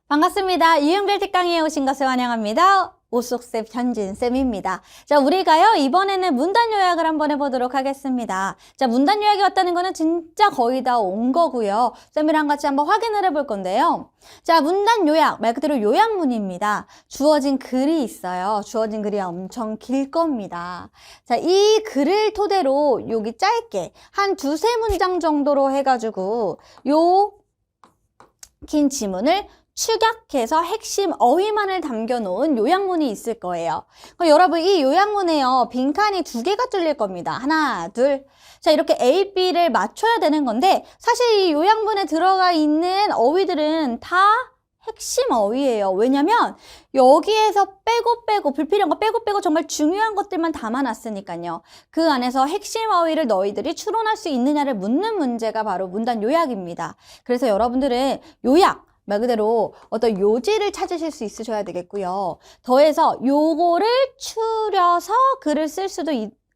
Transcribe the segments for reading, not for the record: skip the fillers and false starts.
반갑습니다. 이응별 특강에 오신 것을 환영합니다. 오속쌤 현진쌤입니다. 자, 우리가요, 이번에는 문단 요약을 한번 해보도록 하겠습니다. 자, 문단 요약이 왔다는 거는 진짜 거의 다 온 거고요. 쌤이랑 같이 한번 확인을 해볼 건데요. 자, 문단 요약, 말 그대로 요약문입니다. 주어진 글이 있어요. 주어진 글이 엄청 길 겁니다. 자, 이 글을 토대로 여기 짧게 한 두세 문장 정도로 해가지고 요 긴 지문을 축약해서 핵심 어휘만을 담겨놓은 요약문이 있을 거예요. 그럼 여러분 이 요약문에요, 빈칸이 두 개가 뚫릴 겁니다. 하나, 둘. 자, 이렇게 A, B를 맞춰야 되는 건데 사실 이 요약문에 들어가 있는 어휘들은 다 핵심 어휘예요. 왜냐면 여기에서 빼고 불필요한 거 빼고 정말 중요한 것들만 담아놨으니까요. 그 안에서 핵심 어휘를 너희들이 추론할 수 있느냐를 묻는 문제가 바로 문단 요약입니다. 그래서 여러분들은 요약, 말 그대로 어떤 요지를 찾으실 수 있으셔야 되겠고요. 더해서 요거를 추려서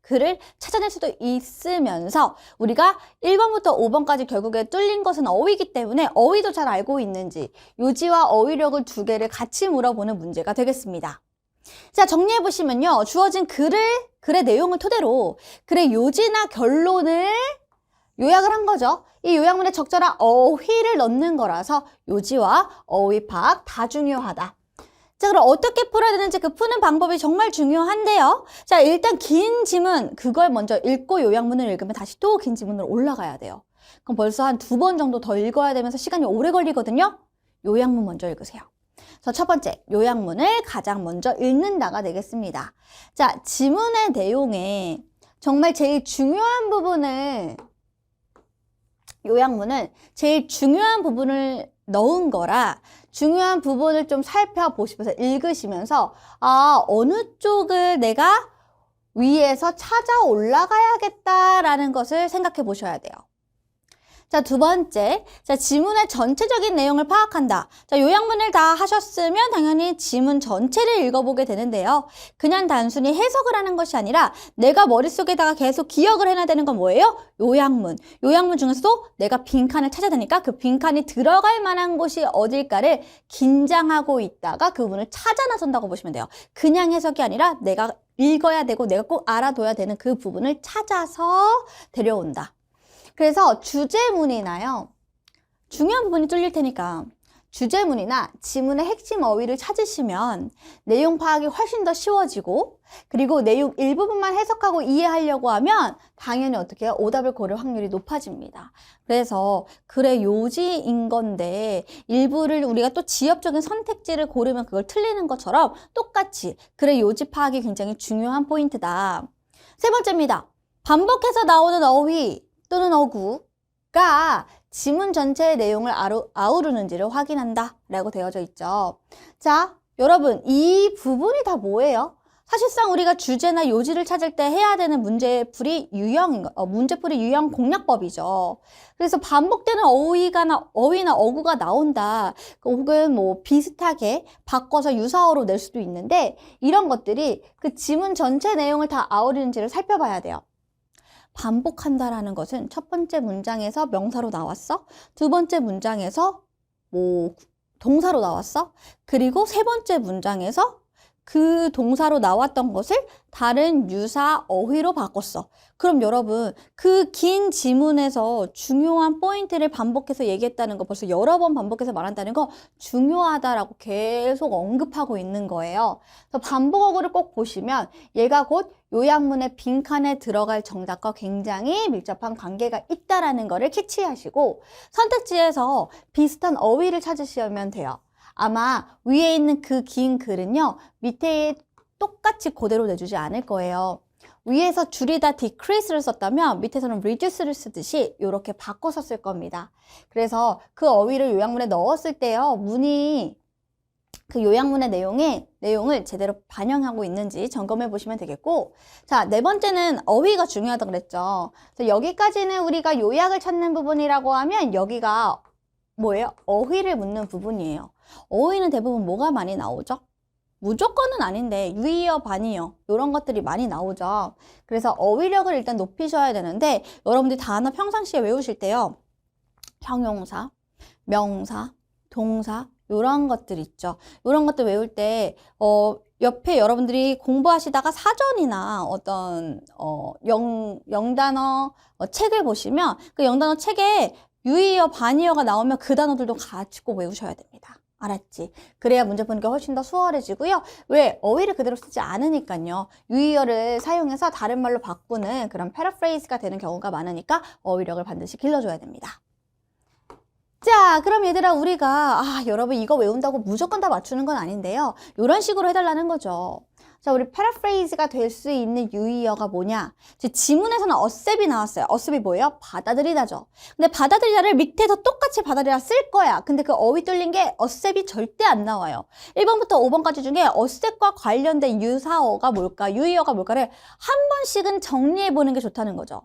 글을 찾아낼 수도 있으면서 우리가 1번부터 5번까지 결국에 뚫린 것은 어휘이기 때문에 어휘도 잘 알고 있는지 요지와 어휘력을 두 개를 같이 물어보는 문제가 되겠습니다. 자, 정리해보시면요. 주어진 글의 내용을 토대로 글의 요지나 결론을 요약을 한 거죠. 이 요약문에 적절한 어휘를 넣는 거라서 요지와 어휘 파악 다 중요하다. 자, 그럼 어떻게 풀어야 되는지 그 푸는 방법이 정말 중요한데요. 자, 일단 긴 지문, 그걸 먼저 읽고 요약문을 읽으면 다시 또 긴 지문으로 올라가야 돼요. 그럼 벌써 한 2번 정도 더 읽어야 되면서 시간이 오래 걸리거든요. 요약문 먼저 읽으세요. 그래서 첫 번째, 요약문을 가장 먼저 읽는다가 되겠습니다. 자, 지문의 내용에 정말 제일 중요한 부분을 요약문은 제일 중요한 부분을 넣은 거라 중요한 부분을 좀 살펴보시면서 읽으시면서 어느 쪽을 내가 위에서 찾아 올라가야겠다라는 것을 생각해 보셔야 돼요. 자, 두 번째, 자, 지문의 전체적인 내용을 파악한다. 자, 요약문을 다 하셨으면 당연히 지문 전체를 읽어보게 되는데요. 그냥 단순히 해석을 하는 것이 아니라 내가 머릿속에다가 계속 기억을 해놔야 되는 건 뭐예요? 요약문. 요약문 중에서도 내가 빈칸을 찾아야 되니까 그 빈칸이 들어갈 만한 곳이 어딜까를 긴장하고 있다가 그 부분을 찾아 나선다고 보시면 돼요. 그냥 해석이 아니라 내가 읽어야 되고 내가 꼭 알아둬야 되는 그 부분을 찾아서 데려온다. 그래서 주제문이나요, 중요한 부분이 뚫릴 테니까 주제문이나 지문의 핵심 어휘를 찾으시면 내용 파악이 훨씬 더 쉬워지고, 그리고 내용 일부분만 해석하고 이해하려고 하면 당연히 어떻게 해요? 오답을 고를 확률이 높아집니다. 그래서 글의 요지인 건데 일부를 우리가 또 지엽적인 선택지를 고르면 그걸 틀리는 것처럼 똑같이 글의 요지 파악이 굉장히 중요한 포인트다. 세 번째입니다. 반복해서 나오는 어휘 또는 어구가 지문 전체의 내용을 아우르는지를 확인한다 라고 되어져 있죠. 자, 여러분 이 부분이 다 뭐예요? 사실상 우리가 주제나 요지를 찾을 때 해야 되는 문제풀이 유형 공략법이죠. 그래서 반복되는 어휘나 어구가 나온다. 혹은 뭐 비슷하게 바꿔서 유사어로 낼 수도 있는데 이런 것들이 그 지문 전체 내용을 다 아우르는지를 살펴봐야 돼요. 반복한다라는 것은 첫 번째 문장에서 명사로 나왔어? 두 번째 문장에서 뭐 동사로 나왔어? 그리고 세 번째 문장에서 그 동사로 나왔던 것을 다른 유사 어휘로 바꿨어. 그럼 여러분 그 긴 지문에서 중요한 포인트를 반복해서 얘기했다는 거, 벌써 여러 번 반복해서 말한다는 거 중요하다라고 계속 언급하고 있는 거예요. 그래서 반복 어구를 꼭 보시면 얘가 곧 요약문의 빈칸에 들어갈 정답과 굉장히 밀접한 관계가 있다라는 거를 캐치하시고 선택지에서 비슷한 어휘를 찾으시면 돼요. 아마 위에 있는 그 긴 글은요, 밑에 똑같이 그대로 내주지 않을 거예요. 위에서 줄이다 decrease를 썼다면 밑에서는 reduce를 쓰듯이 이렇게 바꿔서 쓸 겁니다. 그래서 그 어휘를 요약문에 넣었을 때요, 문이 그 요약문의 내용을 제대로 반영하고 있는지 점검해 보시면 되겠고, 자, 네 번째는 어휘가 중요하다고 그랬죠. 그래서 여기까지는 우리가 요약을 찾는 부분이라고 하면 여기가 뭐예요? 어휘를 묻는 부분이에요. 어휘는 대부분 뭐가 많이 나오죠? 무조건은 아닌데 유의어, 반의어 이런 것들이 많이 나오죠. 그래서 어휘력을 일단 높이셔야 되는데 여러분들이 단어 평상시에 외우실 때요, 형용사, 명사, 동사, 요런 것들 있죠. 요런 것들 외울 때, 옆에 여러분들이 공부하시다가 사전이나 어떤, 영단어 책을 보시면 그 영단어 책에 유의어, 반의어가 나오면 그 단어들도 같이 꼭 외우셔야 됩니다. 알았지? 그래야 문제 푸는 게 훨씬 더 수월해지고요. 왜? 어휘를 그대로 쓰지 않으니까요. 유의어를 사용해서 다른 말로 바꾸는 그런 패러프레이즈가 되는 경우가 많으니까 어휘력을 반드시 길러줘야 됩니다. 자, 그럼 얘들아, 우리가 여러분 이거 외운다고 무조건 다 맞추는 건 아닌데요. 이런 식으로 해달라는 거죠. 자, 우리 패러프레이즈가 될 수 있는 유의어가 뭐냐? 지문에서는 어셉이 나왔어요. 어셉이 뭐예요? 받아들이다죠. 근데 받아들이다를 밑에서 똑같이 받아들이다 쓸 거야. 근데 그 어휘 뚫린 게 어셉이 절대 안 나와요. 1번부터 5번까지 중에 어셉과 관련된 유사어가 뭘까? 유의어가 뭘까를 한 번씩은 정리해보는 게 좋다는 거죠.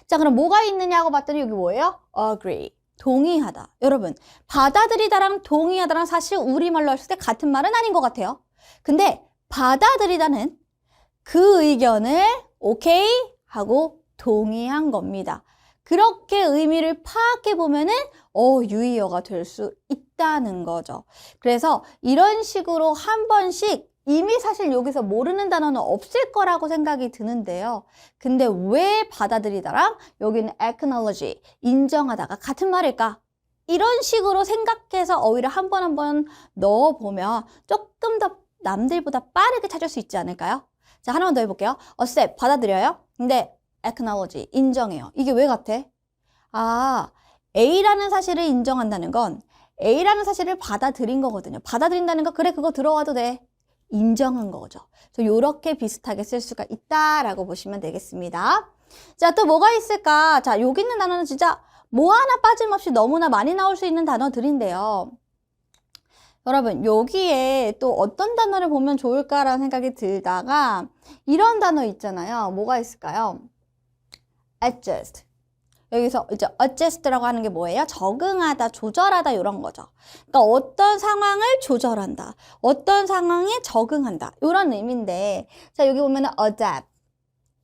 자, 그럼 뭐가 있느냐고 봤더니 여기 뭐예요? agree. 동의하다. 여러분, 받아들이다랑 동의하다랑 사실 우리말로 했을 때 같은 말은 아닌 것 같아요. 근데 받아들이다는 그 의견을 오케이 하고 동의한 겁니다. 그렇게 의미를 파악해 보면은 유의어가 될 수 있다는 거죠. 그래서 이런 식으로 한 번씩 이미 사실 여기서 모르는 단어는 없을 거라고 생각이 드는데요. 근데 왜 받아들이다랑 여기는 acknowledge, 인정하다가 같은 말일까? 이런 식으로 생각해서 어휘를 한 번 한 번 넣어보면 조금 더 남들보다 빠르게 찾을 수 있지 않을까요? 자, 하나만 더 해볼게요. accept, 받아들여요. 근데 acknowledge, 인정해요. 이게 왜 같아? A라는 사실을 인정한다는 건 A라는 사실을 받아들인 거거든요. 받아들인다는 거, 그래, 그거 들어와도 돼. 인정한 거죠. 이렇게 비슷하게 쓸 수가 있다라고 보시면 되겠습니다. 자, 또 뭐가 있을까? 자, 여기 있는 단어는 진짜 뭐 하나 빠짐없이 너무나 많이 나올 수 있는 단어들인데요. 여러분, 여기에 또 어떤 단어를 보면 좋을까라는 생각이 들다가 이런 단어 있잖아요. 뭐가 있을까요? adjust. 여기서 이제 adjust라고 하는 게 뭐예요? 적응하다, 조절하다 이런 거죠. 그러니까 어떤 상황을 조절한다, 어떤 상황에 적응한다 이런 의미인데, 자, 여기 보면은 adapt,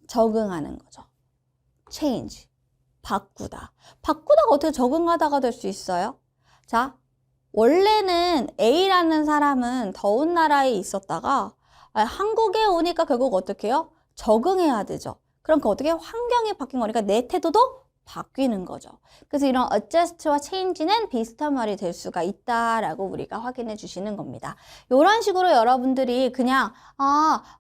적응하는 거죠. change, 바꾸다. 바꾸다가 어떻게 적응하다가 될 수 있어요? 자, 원래는 A라는 사람은 더운 나라에 있었다가 한국에 오니까 결국 어떻게 해요? 적응해야 되죠. 그러니까 어떻게 환경이 바뀐 거니까 내 태도도 바뀌는 거죠. 그래서 이런 adjust와 change는 비슷한 말이 될 수가 있다라고 우리가 확인해 주시는 겁니다. 이런 식으로 여러분들이 그냥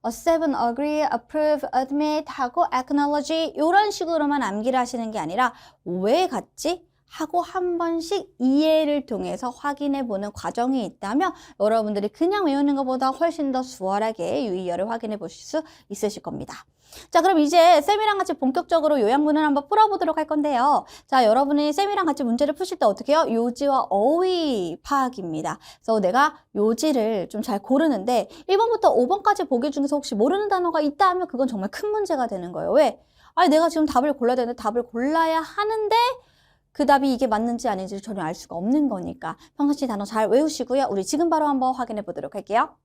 accept, agree, approve, admit 하고 acknowledge 이런 식으로만 암기를 하시는 게 아니라 왜 같지? 하고 한 번씩 이해를 통해서 확인해 보는 과정이 있다면 여러분들이 그냥 외우는 것보다 훨씬 더 수월하게 유의어를 확인해 보실 수 있으실 겁니다. 자, 그럼 이제 쌤이랑 같이 본격적으로 요약문을 한번 풀어보도록 할 건데요. 자, 여러분이 쌤이랑 같이 문제를 푸실 때 어떻게 해요? 요지와 어휘 파악입니다. 그래서 내가 요지를 좀 잘 고르는데 1번부터 5번까지 보기 중에서 혹시 모르는 단어가 있다 하면 그건 정말 큰 문제가 되는 거예요. 왜? 내가 지금 답을 골라야 되는데 답을 골라야 하는데 그 답이 이게 맞는지 아닌지 전혀 알 수가 없는 거니까 평상시 단어 잘 외우시고요. 우리 지금 바로 한번 확인해 보도록 할게요.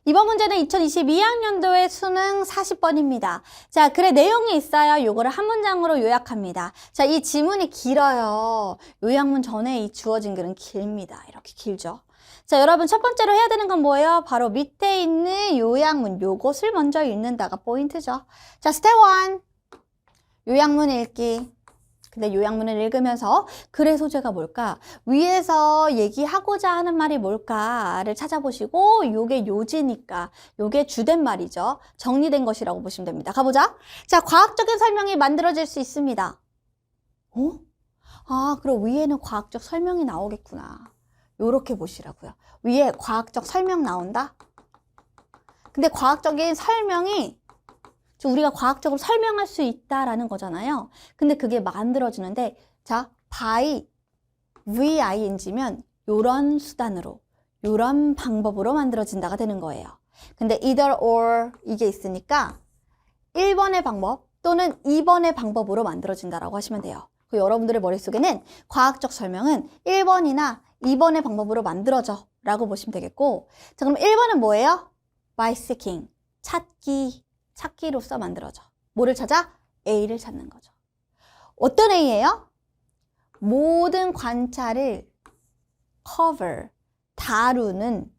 이번 문제는 2022학년도의 수능 40번입니다. 자, 글에 내용이 있어요. 요거를 한 문장으로 요약합니다. 자, 이 지문이 길어요. 요약문 전에 이 주어진 글은 길입니다. 이렇게 길죠. 자, 여러분 첫 번째로 해야 되는 건 뭐예요? 바로 밑에 있는 요약문, 요것을 먼저 읽는다가 포인트죠. 자, 스텝 1. 요약문 읽기. 근데 요약문을 읽으면서 글의 소재가 뭘까? 위에서 얘기하고자 하는 말이 뭘까를 찾아보시고 요게 요지니까 요게 주된 말이죠. 정리된 것이라고 보시면 됩니다. 가보자. 자, 과학적인 설명이 만들어질 수 있습니다. 그럼 위에는 과학적 설명이 나오겠구나. 요렇게 보시라고요. 위에 과학적 설명 나온다? 근데 과학적인 설명이 우리가 과학적으로 설명할 수 있다라는 거잖아요. 근데 그게 만들어지는데, 자, by VING면 요런 수단으로, 요런 방법으로 만들어진다가 되는 거예요. 근데 either or 이게 있으니까 1번의 방법 또는 2번의 방법으로 만들어진다라고 하시면 돼요. 그 여러분들의 머릿속에는 과학적 설명은 1번이나 2번의 방법으로 만들어져 라고 보시면 되겠고, 자, 그럼 1번은 뭐예요? by seeking, 찾기로서 만들어져. 뭐를 찾아? A를 찾는 거죠. 어떤 A예요? 모든 관찰을 cover, 다루는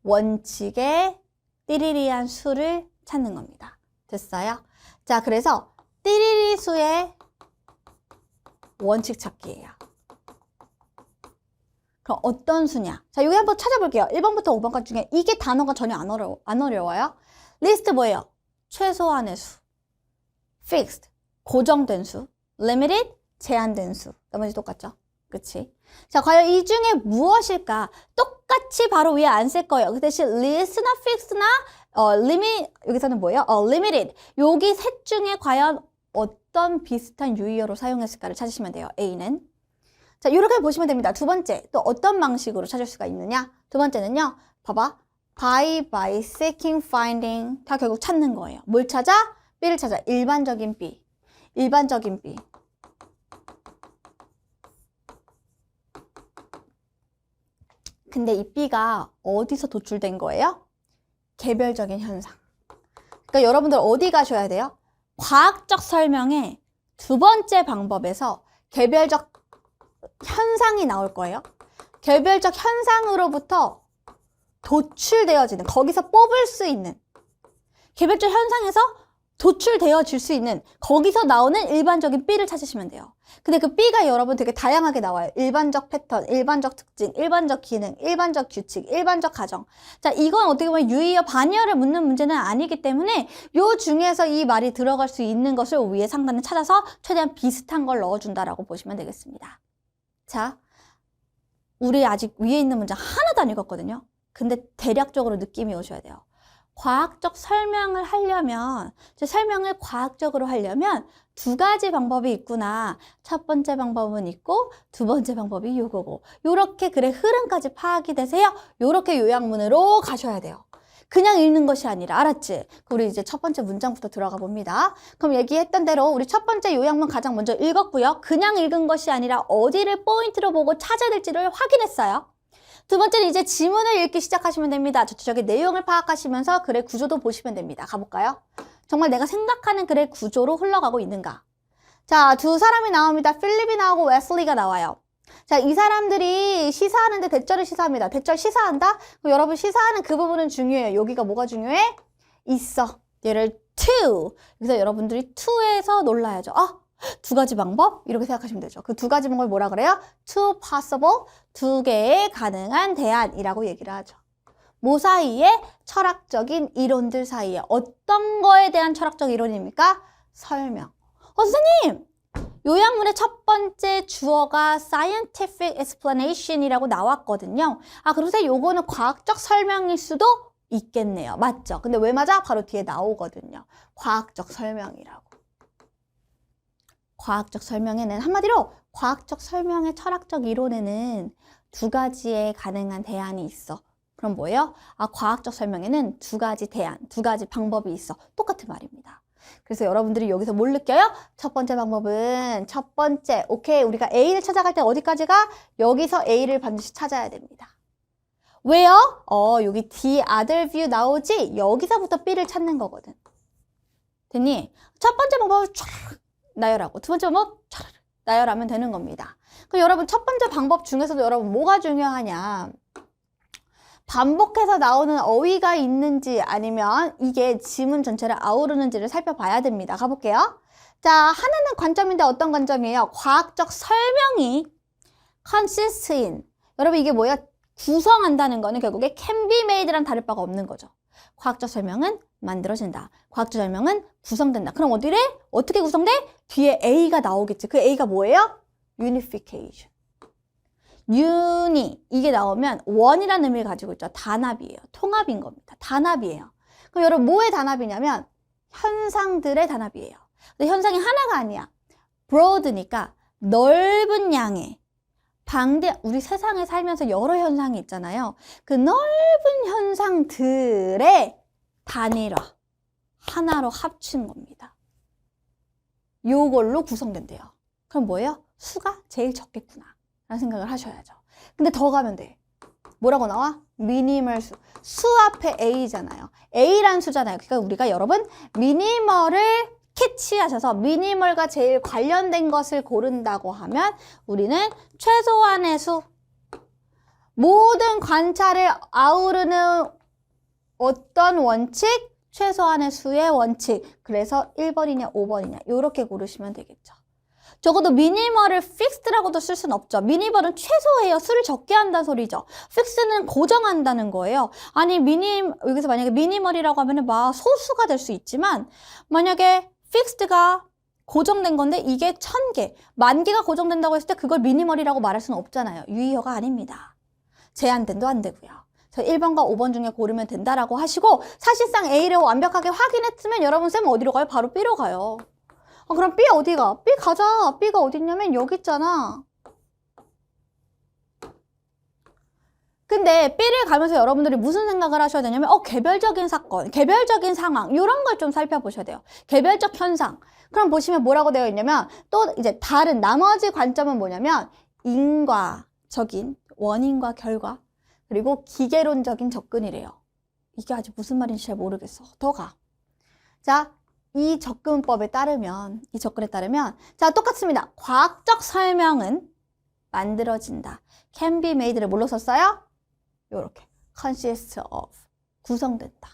원칙의 띠리리한 수를 찾는 겁니다. 됐어요? 자, 그래서 띠리리 수의 원칙 찾기예요. 그럼 어떤 수냐? 자, 여기 한번 찾아볼게요. 1번부터 5번까지 중에 이게 단어가 전혀 안 어려워요. 리스트 뭐예요? 최소한의 수. fixed, 고정된 수. limited, 제한된 수. 나머지 똑같죠? 그치? 자, 과연 이 중에 무엇일까? 똑같이 바로 위에 안 쓸 거예요. 그 대신 list나 fixed나 limit, 여기서는 뭐예요? limited. 여기 셋 중에 과연 어떤 비슷한 유의어로 사용했을까를 찾으시면 돼요. A는. 자, 이렇게 보시면 됩니다. 두 번째, 또 어떤 방식으로 찾을 수가 있느냐? 두 번째는요, 봐봐. by, seeking, finding. 다 결국 찾는 거예요. 뭘 찾아? B를 찾아. 일반적인 B. 일반적인 B. 근데 이 B가 어디서 도출된 거예요? 개별적인 현상. 그러니까 여러분들 어디 가셔야 돼요? 과학적 설명의 두 번째 방법에서 개별적 현상이 나올 거예요. 개별적 현상으로부터 도출되어지는, 거기서 뽑을 수 있는, 개별적 현상에서 도출되어질 수 있는, 거기서 나오는 일반적인 B를 찾으시면 돼요. 근데 그 B가 여러분 되게 다양하게 나와요. 일반적 패턴, 일반적 특징, 일반적 기능, 일반적 규칙, 일반적 가정. 자, 이건 어떻게 보면 유의어, 반의어를 묻는 문제는 아니기 때문에 요 중에서 이 말이 들어갈 수 있는 것을 위에 상단에 찾아서 최대한 비슷한 걸 넣어준다라고 보시면 되겠습니다. 자, 우리 아직 위에 있는 문장 하나도 안 읽었거든요. 근데 대략적으로 느낌이 오셔야 돼요. 과학적 설명을 하려면, 설명을 과학적으로 하려면 두 가지 방법이 있구나. 첫 번째 방법은 있고 두 번째 방법이 요거고. 요렇게 글의 흐름까지 파악이 되세요. 요렇게 요약문으로 가셔야 돼요. 그냥 읽는 것이 아니라, 알았지? 우리 이제 첫 번째 문장부터 들어가 봅니다. 그럼 얘기했던 대로 우리 첫 번째 요약문 가장 먼저 읽었고요. 그냥 읽은 것이 아니라 어디를 포인트로 보고 찾아야 될지를 확인했어요. 두 번째는 이제 지문을 읽기 시작하시면 됩니다. 전체적인 내용을 파악하시면서 글의 구조도 보시면 됩니다. 가볼까요? 정말 내가 생각하는 글의 구조로 흘러가고 있는가? 자, 두 사람이 나옵니다. 필립이 나오고 웨슬리가 나와요. 자, 이 사람들이 시사하는데 대절을 시사합니다. 대절 시사한다? 그럼 여러분 시사하는 그 부분은 중요해요. 여기가 뭐가 중요해? 있어. 얘를 to. 그래서 여러분들이 to에서 놀라야죠. 두 가지 방법? 이렇게 생각하시면 되죠. 그 두 가지 방법을 뭐라 그래요? two possible, 두 개의 가능한 대안이라고 얘기를 하죠. 뭐 사이에? 철학적인 이론들 사이에. 어떤 거에 대한 철학적 이론입니까? 설명. 선생님! 요약문의 첫 번째 주어가 scientific explanation이라고 나왔거든요. 그래서 요거는 과학적 설명일 수도 있겠네요. 맞죠? 근데 왜 맞아? 바로 뒤에 나오거든요. 과학적 설명이라고. 과학적 설명에는, 한마디로 과학적 설명의 철학적 이론에는 두 가지의 가능한 대안이 있어. 그럼 뭐예요? 과학적 설명에는 두 가지 대안, 두 가지 방법이 있어. 똑같은 말입니다. 그래서 여러분들이 여기서 뭘 느껴요? 첫 번째 방법은, 첫 번째, 오케이, 우리가 A를 찾아갈 때 어디까지 가? 여기서 A를 반드시 찾아야 됩니다. 왜요? 여기 the other view 나오지? 여기서부터 B를 찾는 거거든. 됐니? 첫 번째 방법을 쫙 나열하고, 두 번째 방법 차라리 나열하면 되는 겁니다. 그럼 여러분 첫 번째 방법 중에서도 여러분 뭐가 중요하냐? 반복해서 나오는 어휘가 있는지 아니면 이게 지문 전체를 아우르는지를 살펴봐야 됩니다. 가볼게요. 자, 하나는 관점인데 어떤 관점이에요? 과학적 설명이 consist in. 여러분 이게 뭐야? 구성한다는 거는 결국에 can be made랑 다를 바가 없는 거죠. 과학적 설명은 만들어진다. 과학적 설명은 구성된다. 그럼 어떻게 구성돼? 뒤에 A가 나오겠지. 그 A가 뭐예요? unification. 이게 나오면 원이라는 의미를 가지고 있죠. 단합이에요. 통합인 겁니다. 단합이에요. 그럼 여러분 뭐의 단합이냐면 현상들의 단합이에요. 근데 현상이 하나가 아니야. broad니까 넓은 양의 우리 세상에 살면서 여러 현상이 있잖아요. 그 넓은 현상들의 단일화, 하나로 합친 겁니다. 요걸로 구성된대요. 그럼 뭐예요? 수가 제일 적겠구나 라는 생각을 하셔야죠. 근데 더 가면 돼. 뭐라고 나와? 미니멀 수. 수 앞에 A잖아요. A란 수잖아요. 그러니까 우리가 여러분 미니멀을 캐치하셔서 미니멀과 제일 관련된 것을 고른다고 하면 우리는 최소한의 수, 모든 관찰을 아우르는 어떤 원칙? 최소한의 수의 원칙. 그래서 1번이냐 5번이냐 이렇게 고르시면 되겠죠. 적어도 미니멀을 픽스드라고도 쓸 수는 없죠. 미니멀은 최소예요. 수를 적게 한다는 소리죠. 픽스는 고정한다는 거예요. 아니 여기서 만약에 미니멀이라고 하면은 막 소수가 될 수 있지만 만약에 픽스드가 고정된 건데 이게 1000개, 10,000개가 고정된다고 했을 때 그걸 미니멀이라고 말할 수는 없잖아요. 유의어가 아닙니다. 제한된도 안 되고요. 그래서 1번과 5번 중에 고르면 된다라고 하시고 사실상 A를 완벽하게 확인했으면 여러분 쌤은 어디로 가요? 바로 B로 가요. 그럼 B 어디가? B 가자. B가 어디 있냐면 여기 있잖아. 근데 B를 가면서 여러분들이 무슨 생각을 하셔야 되냐면 개별적인 사건, 개별적인 상황 이런 걸 좀 살펴보셔야 돼요. 개별적 현상. 그럼 보시면 뭐라고 되어 있냐면 또 이제 다른 나머지 관점은 뭐냐면 인과적인 원인과 결과 그리고 기계론적인 접근이래요. 이게 아직 무슨 말인지 잘 모르겠어. 더 가. 자, 이 접근에 따르면 자, 똑같습니다. 과학적 설명은 만들어진다. can be made를 뭘로 썼어요? 요렇게 consist of 구성된다.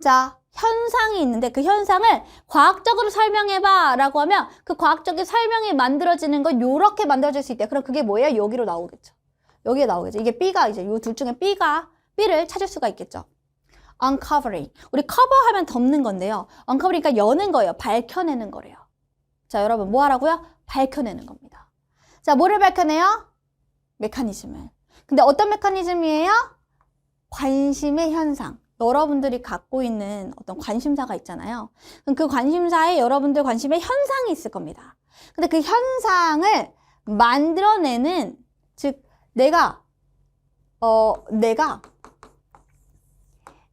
자, 현상이 있는데 그 현상을 과학적으로 설명해봐 라고 하면 그 과학적인 설명이 만들어지는 건 요렇게 만들어질 수 있대요. 그럼 그게 뭐예요? 여기로 나오겠죠. 여기에 나오겠죠. 이게 B가 이제 요 둘 중에 B를 찾을 수가 있겠죠. uncovering. 우리 cover하면 덮는 건데요. uncovering 그러니까 여는 거예요. 밝혀내는 거래요. 자, 여러분 뭐 하라고요? 밝혀내는 겁니다. 자, 뭐를 밝혀내요? 메커니즘을. 근데 어떤 메커니즘이에요? 관심의 현상. 여러분들이 갖고 있는 어떤 관심사가 있잖아요. 그럼 그 관심사에 여러분들 관심의 현상이 있을 겁니다. 근데 그 현상을 만들어내는 즉 내가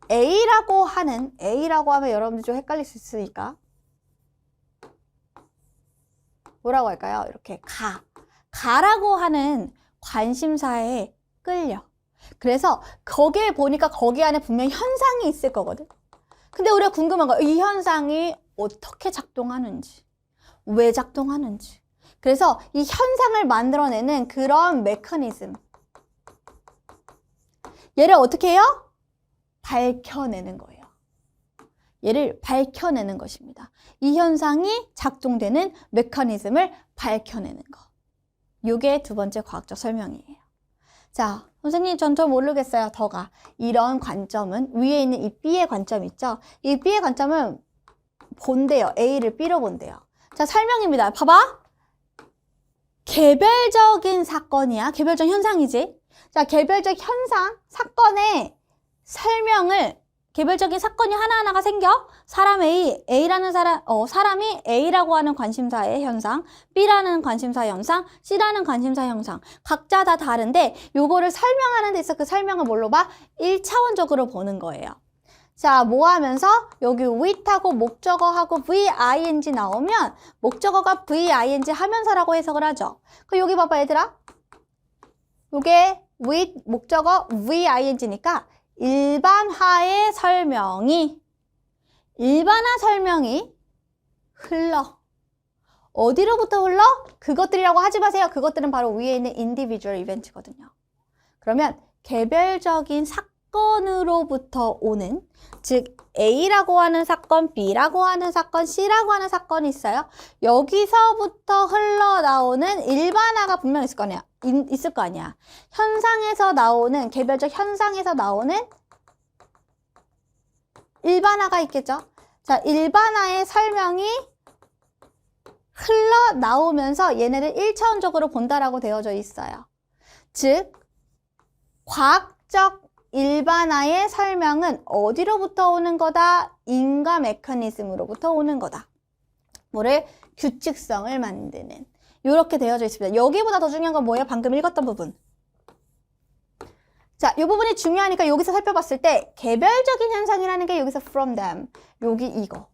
A라고 하면 여러분들 좀 헷갈릴 수 있으니까 뭐라고 할까요? 이렇게 가라고 하는 관심사에 끌려. 그래서 거기에 보니까 거기 안에 분명히 현상이 있을 거거든. 근데 우리가 궁금한 거 이 현상이 어떻게 작동하는지 왜 작동하는지 그래서 이 현상을 만들어내는 그런 메커니즘 얘를 어떻게 해요? 밝혀내는 거예요. 얘를 밝혀내는 것입니다. 이 현상이 작동되는 메커니즘을 밝혀내는 거. 이게 두 번째 과학적 설명이에요. 자, 선생님 전 좀 모르겠어요. 더 가. 이런 관점은 위에 있는 이 B의 관점 있죠? 이 B의 관점은 본대요. A를 B로 본대요. 자, 설명입니다. 봐봐. 개별적인 사건이야. 개별적 현상이지. 자, 개별적 현상, 사건의 설명을 개별적인 사건이 하나하나가 생겨. 사람이 A라고 하는 관심사의 현상, B라는 관심사 현상, C라는 관심사 현상. 각자 다 다른데 요거를 설명하는 데 있어 그 설명을 뭘로 봐? 1차원적으로 보는 거예요. 자, 뭐 하면서 여기 with하고 목적어하고 VING 나오면 목적어가 VING 하면서라고 해석을 하죠. 그럼 여기 봐봐 얘들아. 요게 with 목적어 VING니까 일반화 설명이 흘러. 어디로부터 흘러? 그것들이라고 하지 마세요. 그것들은 바로 위에 있는 individual event거든요. 그러면 개별적인 사건으로부터 오는 즉 A라고 하는 사건, B라고 하는 사건, C라고 하는 사건이 있어요. 여기서부터 흘러나오는 일반화가 분명히 있을 거 아니야. 현상에서 나오는 개별적 현상에서 나오는 일반화가 있겠죠. 자, 일반화의 설명이 흘러나오면서 얘네를 1차원적으로 본다라고 되어져 있어요. 즉 과학적 일반화의 설명은 어디로부터 오는 거다? 인과 메커니즘으로부터 오는 거다. 뭐를? 규칙성을 만드는. 이렇게 되어져 있습니다. 여기보다 더 중요한 건 뭐예요? 방금 읽었던 부분. 자, 이 부분이 중요하니까 여기서 살펴봤을 때 개별적인 현상이라는 게 여기서 from them. 여기 이거.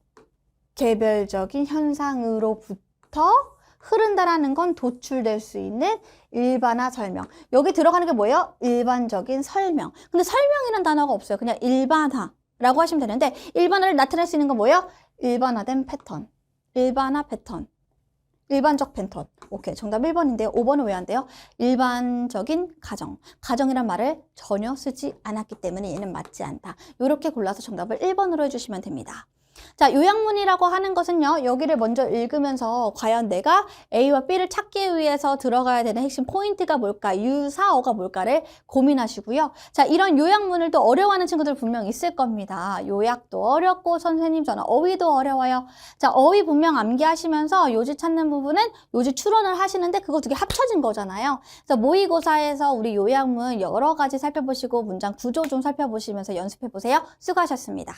개별적인 현상으로부터 흐른다라는 건 도출될 수 있는 일반화 설명. 여기 들어가는 게 뭐예요? 일반적인 설명. 근데 설명이라는 단어가 없어요. 그냥 일반화라고 하시면 되는데 일반화를 나타낼 수 있는 건 뭐예요? 일반화된 패턴. 일반화 패턴. 일반적 팬톤. 오케이. 정답 1번인데요. 5번은 왜 안 돼요? 일반적인 가정. 가정이란 말을 전혀 쓰지 않았기 때문에 얘는 맞지 않다. 이렇게 골라서 정답을 1번으로 해주시면 됩니다. 자, 요약문이라고 하는 것은요, 여기를 먼저 읽으면서 과연 내가 A와 B를 찾기 위해서 들어가야 되는 핵심 포인트가 뭘까, 유사어가 뭘까를 고민하시고요. 자, 이런 요약문을 또 어려워하는 친구들 분명 있을 겁니다. 요약도 어렵고, 선생님 저는 어휘도 어려워요. 자, 어휘 분명 암기하시면서 요지 찾는 부분은 요지 추론을 하시는데 그거 두 개 합쳐진 거잖아요. 그래서 모의고사에서 우리 요약문 여러 가지 살펴보시고 문장 구조 좀 살펴보시면서 연습해 보세요. 수고하셨습니다.